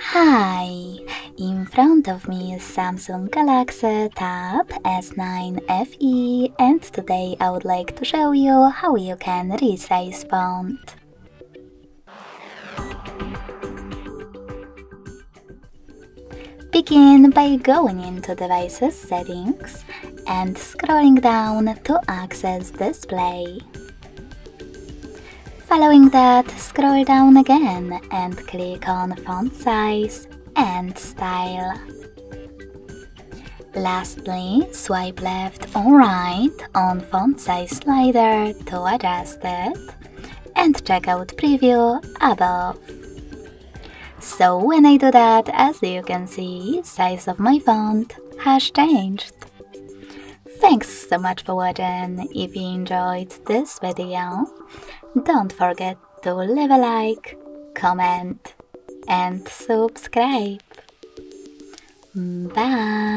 Hi! In front of me is Samsung Galaxy Tab S9 FE, and today I would like to show you how you can resize font. Begin by going into Devices Settings and scrolling down to access Display. Following that, scroll down again and click on Font Size and Style. Lastly, swipe left or right on Font Size slider to adjust it and check out Preview above. So when I do that, as you can see, size of my font has changed. Thanks so much for watching. If you enjoyed this video, don't forget to leave a like, comment and subscribe. Bye!